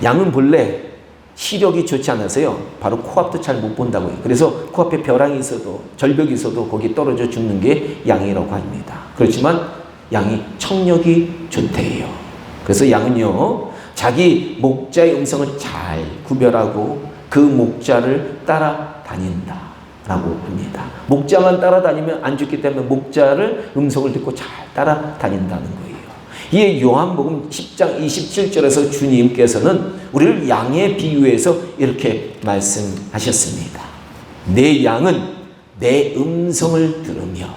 양은 본래 시력이 좋지 않아서요, 바로 코앞도 잘 못 본다고요. 그래서 코앞에 벼랑이 있어도, 절벽이 있어도 거기 떨어져 죽는 게 양이라고 합니다. 그렇지만 양이 청력이 좋대요. 그래서 양은요, 자기 목자의 음성을 잘 구별하고 그 목자를 따라다닌다 라고 합니다. 목자만 따라다니면 안 죽기 때문에 목자를 음성을 듣고 잘 따라다닌다는 거예요. 이에 요한복음 10장 27절에서 주님께서는 우리를 양에 비유해서 이렇게 말씀하셨습니다. 내 양은 내 음성을 들으며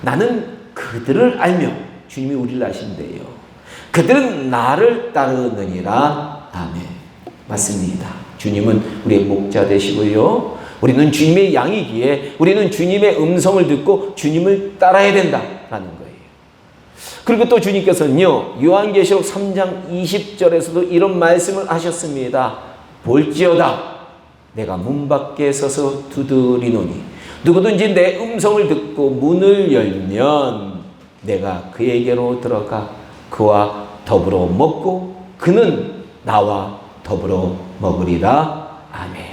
나는 그들을 알며, 주님이 우리를 아신대요. 그들은 나를 따르느니라. 아멘. 맞습니다. 주님은 우리의 목자 되시고요, 우리는 주님의 양이기에 우리는 주님의 음성을 듣고 주님을 따라야 된다라는 거예요. 그리고 또 주님께서는요, 요한계시록 3장 20절에서도 이런 말씀을 하셨습니다. 볼지어다 내가 문 밖에 서서 두드리노니 누구든지 내 음성을 듣고 문을 열면 내가 그에게로 들어가 그와 더불어 먹고 그는 나와 더불어 먹으리라. 아멘.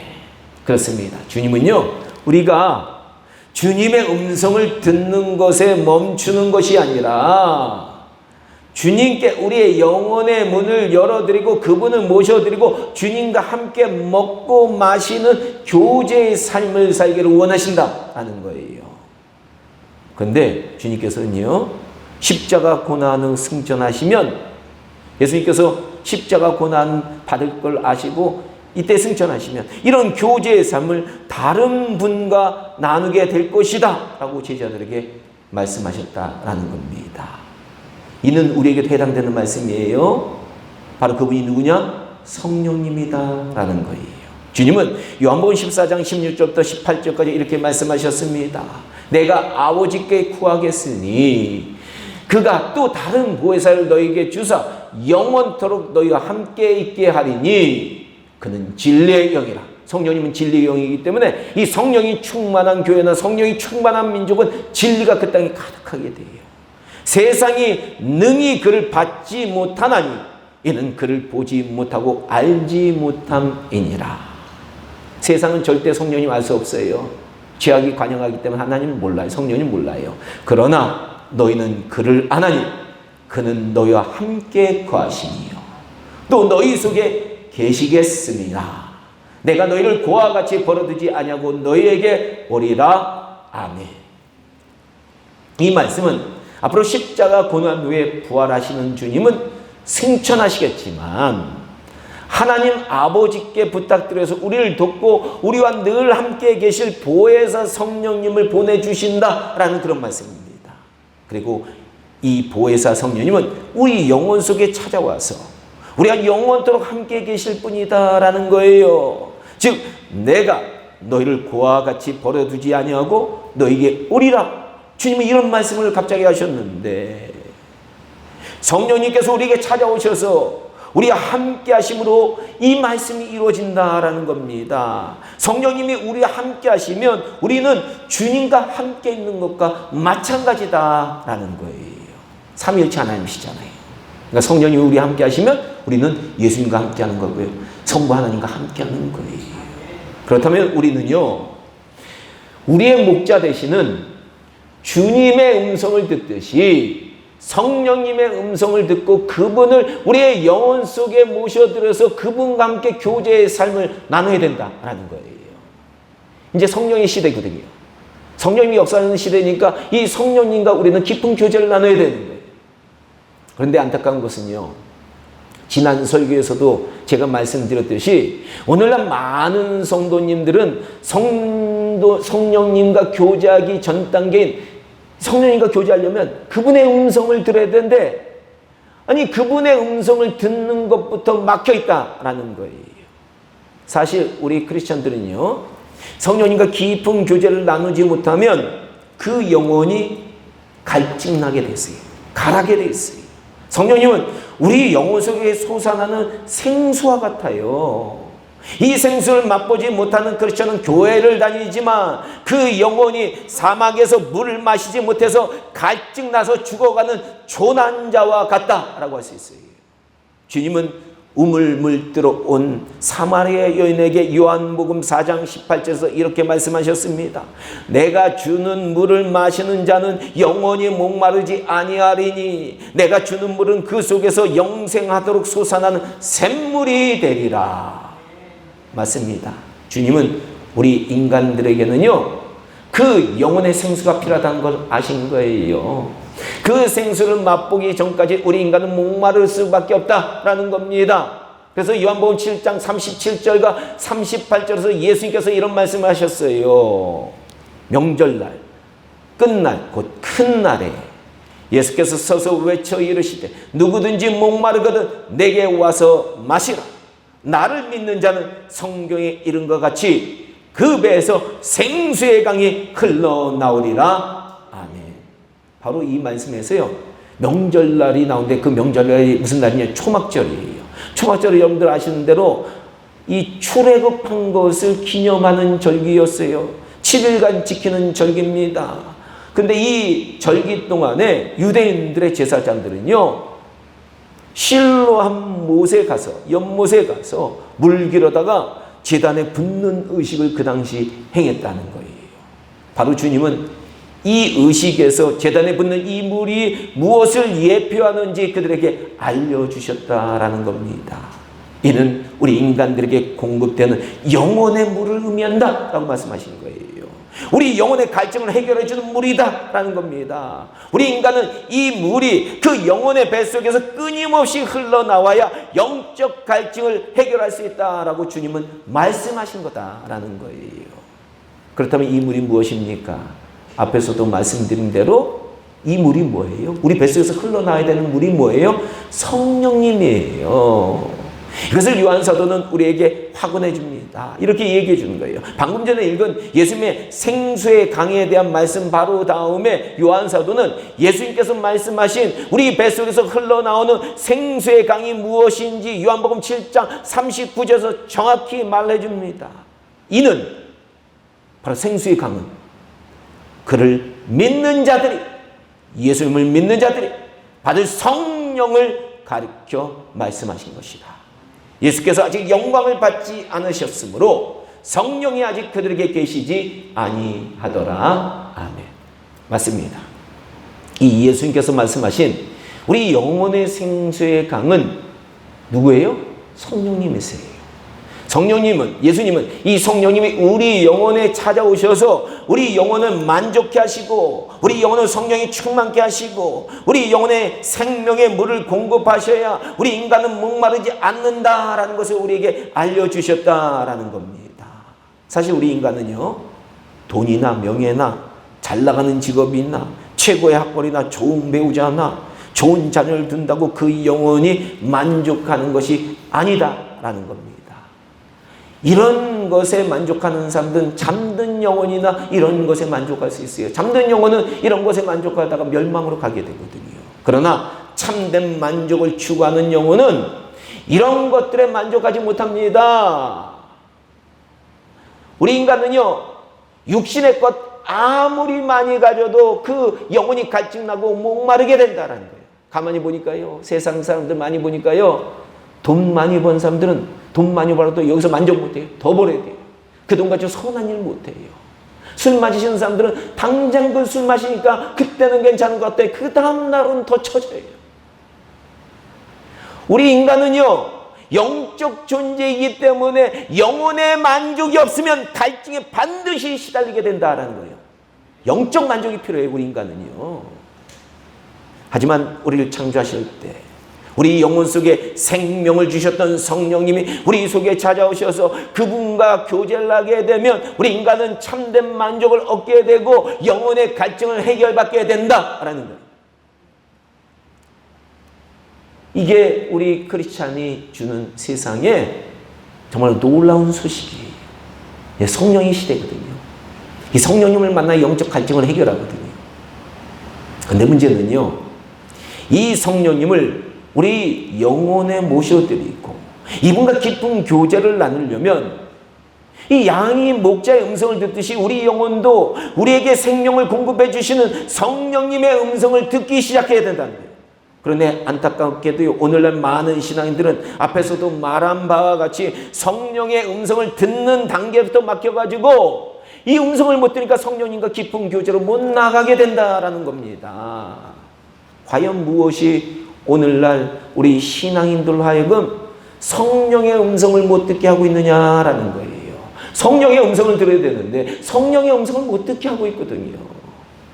그렇습니다. 주님은요, 우리가 주님의 음성을 듣는 것에 멈추는 것이 아니라 주님께 우리의 영혼의 문을 열어드리고 그분을 모셔드리고 주님과 함께 먹고 마시는 교제의 삶을 살기를 원하신다는 거예요. 그런데 주님께서는요, 십자가 고난을 승천하시면, 예수님께서 십자가 고난 받을 걸 아시고 이때 승천하시면 이런 교제의 삶을 다른 분과 나누게 될 것이다 라고 제자들에게 말씀하셨다라는 겁니다. 이는 우리에게 해당되는 말씀이에요. 바로 그분이 누구냐? 성령님이다 라는 거예요. 주님은 요한복음 14장 16절부터 18절까지 이렇게 말씀하셨습니다. 내가 아버지께 구하겠으니 그가 또 다른 보혜사를 너희에게 주사 영원토록 너희와 함께 있게 하리니 그는 진리의 영이라. 성령님은 진리의 영이기 때문에 이 성령이 충만한 교회나 성령이 충만한 민족은 진리가 그 땅에 가득하게 돼요. 세상이 능히 그를 받지 못하나니 이는 그를 보지 못하고 알지 못함이니라. 세상은 절대 성령님 알 수 없어요. 죄악이 관영하기 때문에 하나님은 몰라요. 성령님 몰라요. 그러나 너희는 그를 아나니 그는 너희와 함께 거하시니요 또 너희 속에 계시겠습니다. 내가 너희를 고와 같이 버려두지 아니하고 너희에게 오리라. 아멘. 이 말씀은 앞으로 십자가 고난 후에 부활하시는 주님은 승천하시겠지만 하나님 아버지께 부탁드려서 우리를 돕고 우리와 늘 함께 계실 보혜사 성령님을 보내주신다라는 그런 말씀입니다. 그리고 이 보혜사 성령님은 우리 영혼 속에 찾아와서 우리가 영원토록 함께 계실 분이다라는 거예요. 즉 내가 너희를 고와 같이 버려두지 아니하고 너희에게 오리라. 주님은 이런 말씀을 갑자기 하셨는데 성령님께서 우리에게 찾아오셔서 우리와 함께 하심으로 이 말씀이 이루어진다라는 겁니다. 성령님이 우리와 함께 하시면 우리는 주님과 함께 있는 것과 마찬가지다라는 거예요. 삼위일체 하나님이시잖아요. 그러니까 성령님이 우리와 함께 하시면 우리는 예수님과 함께 하는 거고요. 성부 하나님과 함께 하는 거예요. 그렇다면 우리는요, 우리의 목자 되시는 주님의 음성을 듣듯이 성령님의 음성을 듣고 그분을 우리의 영혼 속에 모셔들여서 그분과 함께 교제의 삶을 나눠야 된다라는 거예요. 이제 성령의 시대거든요. 성령님이 역사하는 시대니까 이 성령님과 우리는 깊은 교제를 나눠야 되는 거예요. 그런데 안타까운 것은요, 지난 설교에서도 제가 말씀드렸듯이 오늘날 많은 성도님들은 성령님과 교제하기 전 단계인 성령님과 교제하려면 그분의 음성을 들어야 되는데 아니 그분의 음성을 듣는 것부터 막혀있다라는 거예요. 사실 우리 크리스천들은요, 성령님과 깊은 교제를 나누지 못하면 그 영혼이 갈증나게 됐어요. 가라게 돼 있어요. 성령님은 우리 영혼 속에 솟아나는 생수와 같아요. 이 생수를 맛보지 못하는 크리스천은 교회를 다니지만 그 영혼이 사막에서 물을 마시지 못해서 갈증나서 죽어가는 조난자와 같다라고 할 수 있어요. 주님은 우물물 들어 온 사마리아 여인에게 요한복음 4장 18절에서 이렇게 말씀하셨습니다. 내가 주는 물을 마시는 자는 영원히 목마르지 아니하리니 내가 주는 물은 그 속에서 영생하도록 솟아나는 샘물이 되리라. 맞습니다. 주님은 우리 인간들에게는요, 그 영혼의 생수가 필요하다는 걸 아신 거예요. 그 생수를 맛보기 전까지 우리 인간은 목마를 수밖에 없다라는 겁니다. 그래서 요한복음 7장 37절과 38절에서 예수님께서 이런 말씀을 하셨어요. 명절날, 끝날, 곧 큰 날에 예수께서 서서 외쳐 이르시되 누구든지 목마르거든 내게 와서 마시라. 나를 믿는 자는 성경에 이른 것 같이 그 배에서 생수의 강이 흘러나오리라. 바로 이 말씀에서요, 명절날이 나오는데 그 명절날이 무슨 날이냐? 초막절이에요. 초막절은 여러분들 아시는 대로 이 출애굽한 것을 기념하는 절기였어요. 7일간 지키는 절기입니다. 근데 이 절기 동안에 유대인들의 제사장들은요, 실로암 못에 가서, 연못에 가서 물기로다가 제단에 붓는 의식을 그 당시 행했다는 거예요. 바로 주님은 이 의식에서 제단에 붓는 이 물이 무엇을 예표하는지 그들에게 알려주셨다라는 겁니다. 이는 우리 인간들에게 공급되는 영혼의 물을 의미한다라고 말씀하신 거예요. 우리 영혼의 갈증을 해결해 주는 물이다라는 겁니다. 우리 인간은 이 물이 그 영혼의 뱃속에서 끊임없이 흘러나와야 영적 갈증을 해결할 수 있다라고 주님은 말씀하신 거다라는 거예요. 그렇다면 이 물이 무엇입니까? 앞에서도 말씀드린 대로 이 물이 뭐예요? 우리 뱃속에서 흘러나와야 되는 물이 뭐예요? 성령님이에요. 이것을 요한사도는 우리에게 확언해 줍니다. 이렇게 얘기해 주는 거예요. 방금 전에 읽은 예수님의 생수의 강에 대한 말씀 바로 다음에 요한사도는 예수님께서 말씀하신 우리 뱃속에서 흘러나오는 생수의 강이 무엇인지 요한복음 7장 39절에서 정확히 말해 줍니다. 이는 바로 생수의 강은 그를 믿는 자들이, 예수님을 믿는 자들이 받을 성령을 가르쳐 말씀하신 것이다. 예수께서 아직 영광을 받지 않으셨으므로 성령이 아직 그들에게 계시지 아니하더라. 아멘. 맞습니다. 이 예수님께서 말씀하신 우리 영혼의 생수의 강은 누구예요? 성령님이세요. 성령님은, 예수님은 이 성령님이 우리 영혼에 찾아오셔서 우리 영혼을 만족케 하시고 우리 영혼을 성령이 충만케 하시고 우리 영혼의 생명의 물을 공급하셔야 우리 인간은 목마르지 않는다라는 것을 우리에게 알려주셨다라는 겁니다. 사실 우리 인간은요, 돈이나 명예나 잘 나가는 직업이나 최고의 학벌이나 좋은 배우자나 좋은 자녀를 둔다고 그 영혼이 만족하는 것이 아니다라는 겁니다. 이런 것에 만족하는 사람들은 잠든 영혼이나 이런 것에 만족할 수 있어요. 잠든 영혼은 이런 것에 만족하다가 멸망으로 가게 되거든요. 그러나 참된 만족을 추구하는 영혼은 이런 것들에 만족하지 못합니다. 우리 인간은요, 육신의 것 아무리 많이 가져도 그 영혼이 갈증나고 목마르게 된다는 거예요. 가만히 보니까요, 세상 사람들 많이 보니까요, 돈 많이 번 사람들은 돈 많이 벌어도 여기서 만족 못해요. 더 벌어야 돼요. 그 돈 가지고 선한 일 못해요. 술 마시는 사람들은 당장 그 술 마시니까 그때는 괜찮은 것 같아요. 그 다음 날은 더 처져요. 우리 인간은요, 영적 존재이기 때문에 영혼의 만족이 없으면 갈증에 반드시 시달리게 된다라는 거예요. 영적 만족이 필요해요, 우리 인간은요. 하지만 우리를 창조하실 때 우리 영혼 속에 생명을 주셨던 성령님이 우리 속에 찾아오셔서 그분과 교제를 하게 되면 우리 인간은 참된 만족을 얻게 되고 영혼의 갈증을 해결받게 된다라는 거예요. 이게 우리 크리스찬이 주는 세상에 정말 놀라운 소식이에요. 성령의 시대거든요. 이 성령님을 만나 영적 갈증을 해결하거든요. 그런데 문제는요, 이 성령님을 우리 영혼에 모셔드리고 이분과 깊은 교제를 나누려면 이 양이 목자의 음성을 듣듯이 우리 영혼도 우리에게 생명을 공급해 주시는 성령님의 음성을 듣기 시작해야 된다는 거예요. 그런데 안타깝게도 오늘날 많은 신앙인들은 앞에서도 말한 바와 같이 성령의 음성을 듣는 단계부터 막혀가지고 이 음성을 못 들으니까 성령님과 깊은 교제로 못 나가게 된다라는 겁니다. 과연 무엇이 오늘날 우리 신앙인들로 하여금 성령의 음성을 못 듣게 하고 있느냐라는 거예요. 성령의 음성을 들어야 되는데 성령의 음성을 못 듣게 하고 있거든요.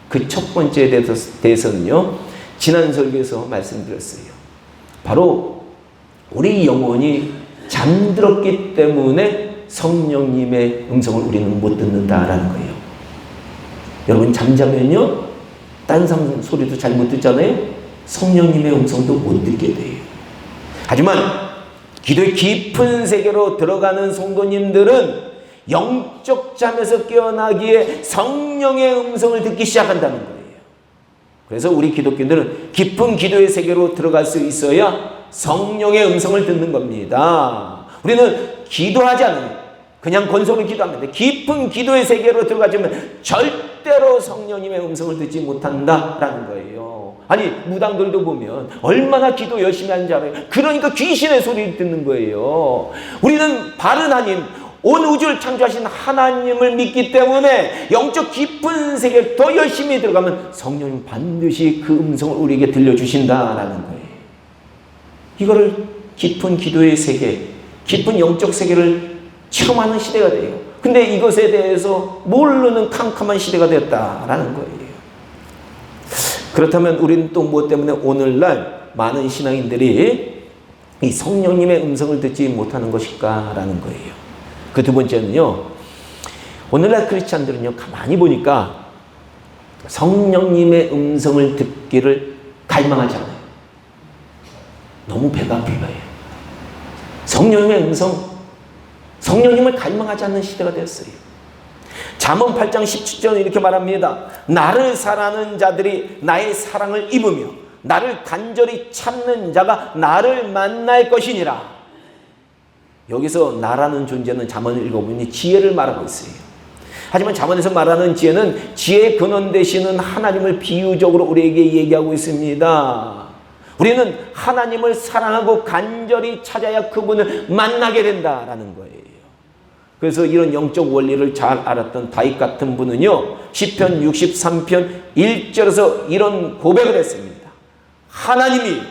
그 첫 번째에 대해서는요, 지난 설교에서 말씀드렸어요. 바로 우리 영혼이 잠들었기 때문에 성령님의 음성을 우리는 못 듣는다라는 거예요. 여러분 잠자면요, 딴 사람 소리도 잘 못 듣잖아요. 성령님의 음성도 못 듣게 돼요. 하지만 기도의 깊은 세계로 들어가는 성도님들은 영적 잠에서 깨어나기에 성령의 음성을 듣기 시작한다는 거예요. 그래서 우리 기독교인들은 깊은 기도의 세계로 들어갈 수 있어야 성령의 음성을 듣는 겁니다. 우리는 기도하지 않으면 그냥 건성으로 기도하면 깊은 기도의 세계로 들어가지면 절대로 성령님의 음성을 듣지 못한다라는 거예요. 아니 무당들도 보면 얼마나 기도 열심히 하는지 알아요. 그러니까 귀신의 소리를 듣는 거예요. 우리는 바른 하나님, 온 우주를 창조하신 하나님을 믿기 때문에 영적 깊은 세계에 더 열심히 들어가면 성령님 반드시 그 음성을 우리에게 들려주신다라는 거예요. 이거를 깊은 기도의 세계, 깊은 영적 세계를 체험하는 시대가 돼요. 근데 이것에 대해서 모르는 캄캄한 시대가 되었다라는 거예요. 그렇다면 우리는 또 무엇 때문에 오늘날 많은 신앙인들이 이 성령님의 음성을 듣지 못하는 것일까라는 거예요. 그 두 번째는요, 오늘날 크리스찬들은요, 가만히 보니까 성령님의 음성을 듣기를 갈망하지 않아요. 너무 배가 불러요. 성령님의 음성, 성령님을 갈망하지 않는 시대가 되었어요. 잠언 8장 17절은 이렇게 말합니다. 나를 사랑하는 자들이 나의 사랑을 입으며 나를 간절히 찾는 자가 나를 만날 것이니라. 여기서 나라는 존재는 잠언을 읽어보니 지혜를 말하고 있어요. 하지만 잠언에서 말하는 지혜는 지혜의 근원 되시는 하나님을 비유적으로 우리에게 얘기하고 있습니다. 우리는 하나님을 사랑하고 간절히 찾아야 그분을 만나게 된다라는 거예요. 그래서 이런 영적 원리를 잘 알았던 다윗 같은 분은요, 시편 63편 1절에서 이런 고백을 했습니다. 하나님이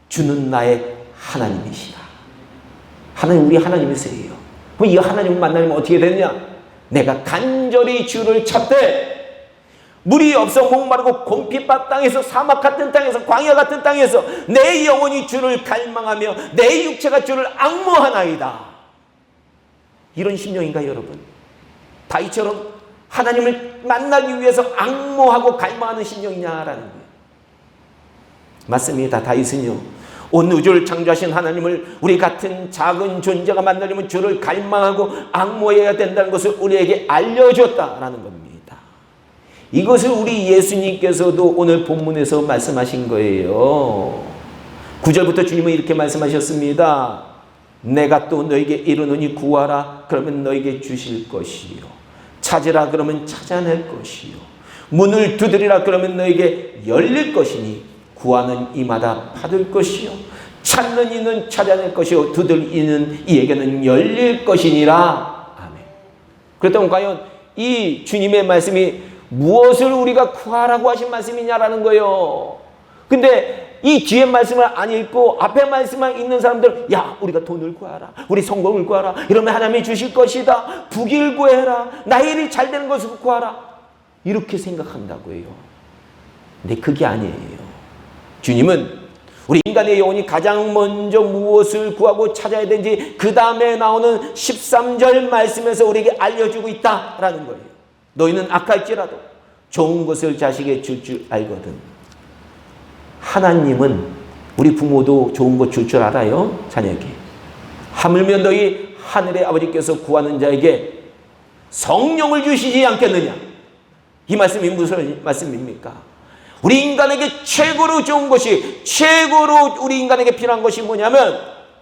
주는 나의 하나님이시라. 하나님, 우리 하나님이세요. 그럼 이 하나님을 만나면 어떻게 되느냐? 내가 간절히 주를 찾되 물이 없어 목마르고 곰핍한 땅에서, 사막 같은 땅에서, 광야 같은 땅에서 내 영혼이 주를 갈망하며 내 육체가 주를 앙모하나이다. 이런 심령인가요, 여러분? 다윗처럼 하나님을 만나기 위해서 앙모하고 갈망하는 심령이냐라는 거예요. 맞습니다. 다윗은요, 온 우주를 창조하신 하나님을 우리 같은 작은 존재가 만나려면 주를 갈망하고 앙모해야 된다는 것을 우리에게 알려줬다라는 겁니다. 이것을 우리 예수님께서도 오늘 본문에서 말씀하신 거예요. 9절부터 주님은 이렇게 말씀하셨습니다. 내가 또 너에게 이르노니 구하라 그러면 너에게 주실 것이요, 찾으라 그러면 찾아낼 것이요, 문을 두드리라 그러면 너에게 열릴 것이니 구하는 이마다 받을 것이요, 찾는 이는 찾아낼 것이요, 두드리는 이에게는 열릴 것이니라. 아멘. 그렇다면 과연 이 주님의 말씀이 무엇을 우리가 구하라고 하신 말씀이냐라는 거예요. 근데 이 뒤에 말씀을 안 읽고 앞에 말씀만 읽는 사람들, 야, 우리가 돈을 구하라, 우리 성공을 구하라, 이러면 하나님이 주실 것이다, 부귀를 구해라, 나의 일이 잘 되는 것을 구하라, 이렇게 생각한다고 해요. 근데 그게 아니에요. 주님은 우리 인간의 영혼이 가장 먼저 무엇을 구하고 찾아야 되는지 그 다음에 나오는 13절 말씀에서 우리에게 알려주고 있다라는 거예요. 너희는 악할지라도 좋은 것을 자식에게 줄 줄 알거든. 하나님은, 우리 부모도 좋은 것 줄 줄 알아요, 자녀에게. 하물며 너희 하늘의 아버지께서 구하는 자에게 성령을 주시지 않겠느냐. 이 말씀이 무슨 말씀입니까? 우리 인간에게 최고로 좋은 것이, 최고로 우리 인간에게 필요한 것이 뭐냐면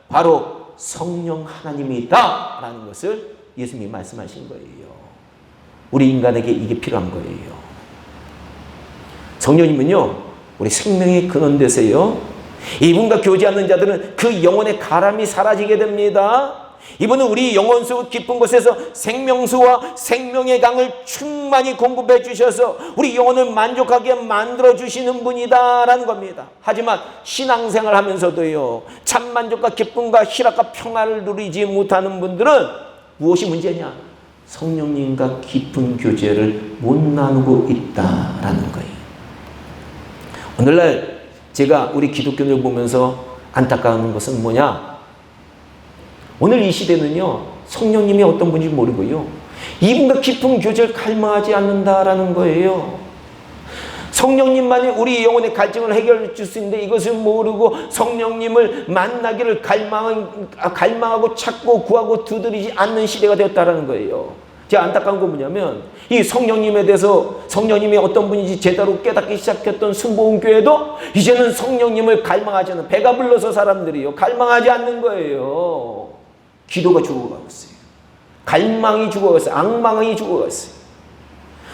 바로 성령 하나님이다 라는 것을 예수님이 말씀하신 거예요. 우리 인간에게 이게 필요한 거예요. 성령님은요, 우리 생명의 근원 되세요. 이분과 교제하는 자들은 그 영혼의 가람이 사라지게 됩니다. 이분은 우리 영혼수 깊은 곳에서 생명수와 생명의 강을 충만히 공급해 주셔서 우리 영혼을 만족하게 만들어 주시는 분이다라는 겁니다. 하지만 신앙생활 하면서도요, 참 만족과 기쁨과 희락과 평안을 누리지 못하는 분들은 무엇이 문제냐? 성령님과 깊은 교제를 못 나누고 있다라는 거예요. 오늘날 제가 우리 기독교인을 보면서 안타까운 것은 뭐냐? 오늘 이 시대는요, 성령님이 어떤 분인지 모르고요, 이분과 깊은 교제를 갈망하지 않는다라는 거예요. 성령님만이 우리 영혼의 갈증을 해결해 줄 수 있는데 이것을 모르고 성령님을 만나기를 갈망하고 찾고 구하고 두드리지 않는 시대가 되었다라는 거예요. 제가 안타까운 건 뭐냐면, 이 성령님에 대해서 성령님이 어떤 분인지 제대로 깨닫기 시작했던 순복음교회도 이제는 성령님을 갈망하지 않는, 배가 불러서 사람들이요, 갈망하지 않는 거예요. 기도가 죽어가고 있어요. 갈망이 죽어갔어요. 악망이 죽어갔어요.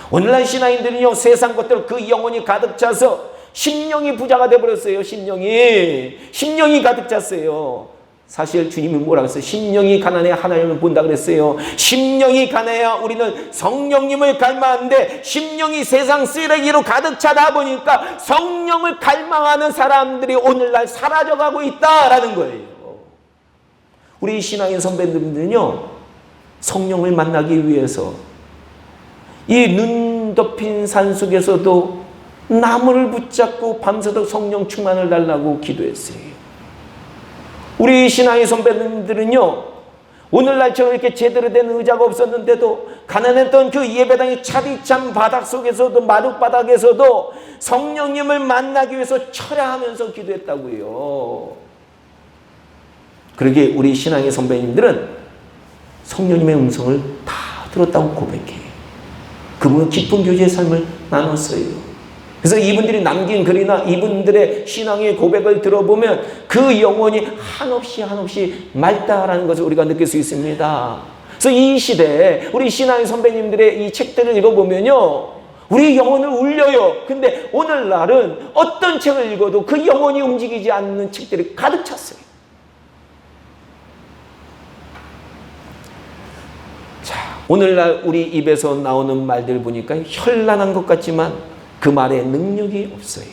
오늘날 신앙인들은요, 세상 것들 그 영혼이 가득 차서 심령이 부자가 되어버렸어요. 심령이 가득 찼어요. 사실 주님이 뭐라고 했어요? 심령이 가난해야 하나님을 본다 그랬어요. 심령이 가난해야 우리는 성령님을 갈망하는데, 심령이 세상 쓰레기로 가득 차다 보니까 성령을 갈망하는 사람들이 오늘날 사라져가고 있다라는 거예요. 우리 신앙인 선배님들은요, 성령을 만나기 위해서 이 눈 덮인 산 속에서도 나무를 붙잡고 밤새도록 성령 충만을 달라고 기도했어요. 우리 신앙인 선배님들은요, 오늘날처럼 이렇게 제대로 된 의자가 없었는데도 가난했던 그 예배당의 차디찬 바닥 속에서도, 마룻바닥에서도 성령님을 만나기 위해서 철야하면서 기도했다고요. 그러기에 우리 신앙의 선배님들은 성령님의 음성을 다 들었다고 고백해요. 그분은 깊은 교제의 삶을 나눴어요. 그래서 이분들이 남긴 글이나 이분들의 신앙의 고백을 들어보면 그 영혼이 한없이 맑다라는 것을 우리가 느낄 수 있습니다. 그래서 이 시대에 우리 신앙의 선배님들의 이 책들을 읽어보면요, 우리 영혼을 울려요. 근데 오늘날은 어떤 책을 읽어도 그 영혼이 움직이지 않는 책들이 가득 찼어요. 오늘날 우리 입에서 나오는 말들 보니까 현란한 것 같지만 그 말에 능력이 없어요.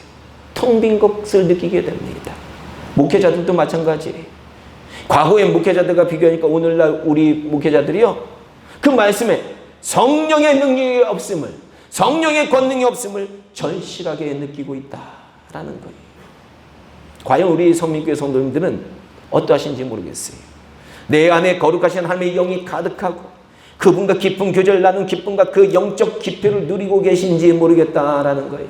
텅 빈 것을 느끼게 됩니다. 목회자들도 마찬가지예요. 과거의 목회자들과 비교하니까 오늘날 우리 목회자들이요, 그 말씀에 성령의 능력이 없음을, 성령의 권능이 없음을 절실하게 느끼고 있다라는 거예요. 과연 우리 성민교회 성도님들은 어떠하신지 모르겠어요. 내 안에 거룩하신 하나님의 영이 가득하고 그분과 깊은 교제를 나눈 기쁨과 그 영적 깊이를 누리고 계신지 모르겠다라는 거예요.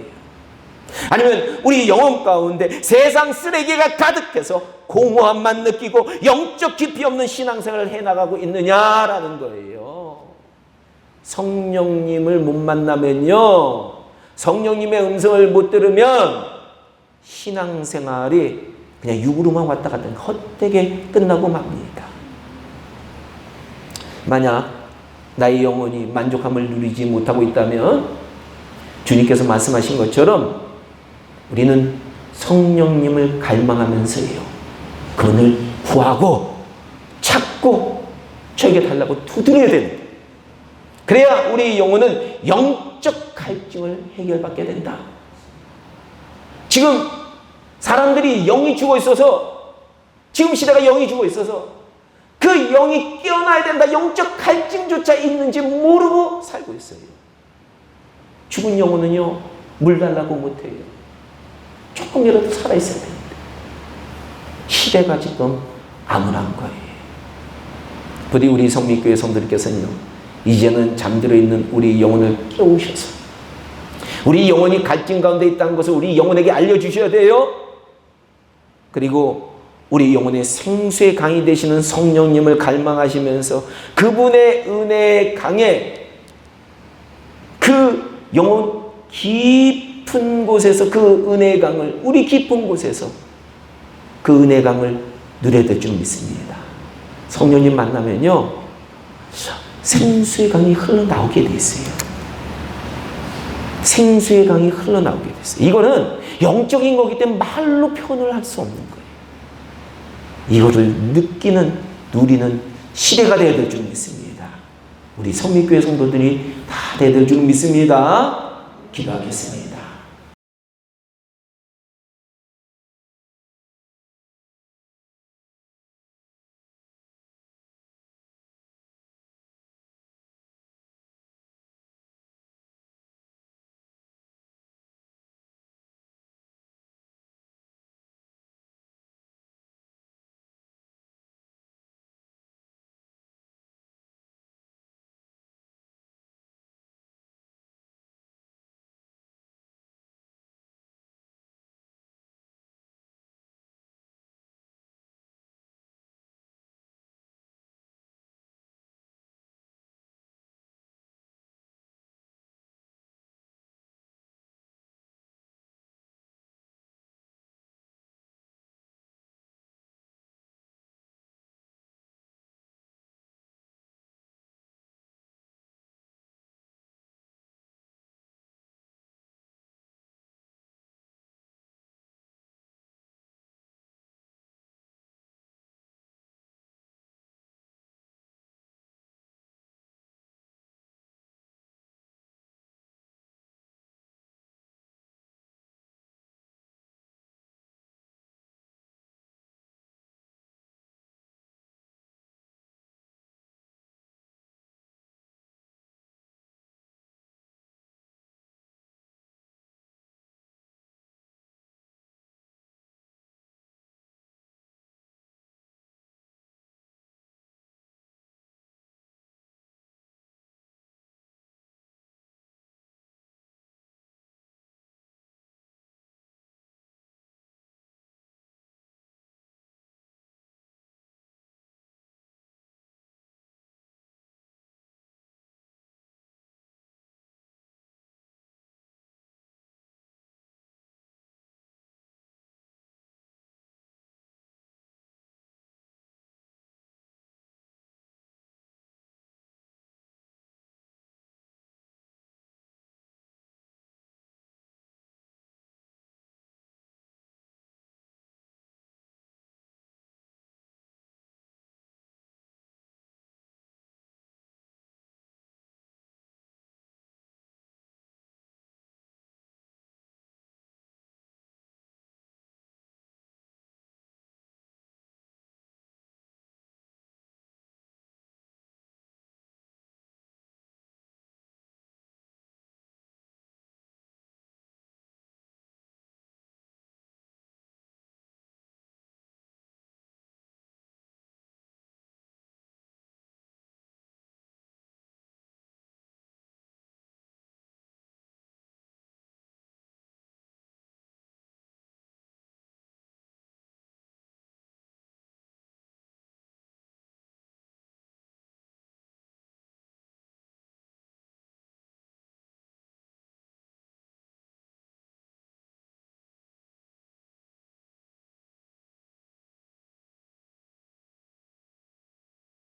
아니면 우리 영혼 가운데 세상 쓰레기가 가득해서 공허함만 느끼고 영적 깊이 없는 신앙생활을 해나가고 있느냐라는 거예요. 성령님을 못 만나면요, 성령님의 음성을 못 들으면 신앙생활이 그냥 육으로만 왔다 갔다 헛되게 끝나고 맙니다. 만약 나의 영혼이 만족함을 누리지 못하고 있다면 주님께서 말씀하신 것처럼 우리는 성령님을 갈망하면서요, 그분을 구하고 찾고 저에게 달라고 두드려야 됩니다. 그래야 우리 영혼은 영적 갈증을 해결받게 된다. 지금 사람들이 영이 죽어 있어서, 지금 시대가 영이 죽어 있어서 그 영이 깨어나야 된다, 영적 갈증조차 있는지 모르고 살고 있어요. 죽은 영혼은요, 물 달라고 못해요. 조금이라도 살아있어야 됩니다. 시대가 지금 암울한 거예요. 부디 우리 성민교회 성도들께서는요, 이제는 잠들어 있는 우리 영혼을 깨우셔서 우리 영혼이 갈증 가운데 있다는 것을 우리 영혼에게 알려주셔야 돼요. 그리고 우리 영혼의 생수의 강이 되시는 성령님을 갈망하시면서 그분의 은혜의 강에, 그 영혼 깊은 곳에서 그 은혜의 강을, 우리 깊은 곳에서 그 은혜의 강을 누려야 될 줄 믿습니다. 성령님 만나면요, 생수의 강이 흘러나오게 돼 있어요. 생수의 강이 흘러나오게 됐어요. 이거는 영적인 거기 때문에 말로 표현을 할 수 없는 거예요. 이거를 느끼는, 누리는 시대가 되어야 될 줄 믿습니다. 우리 성미교회 성도들이 다 되어야 될 줄 믿습니다. 기도하겠습니다.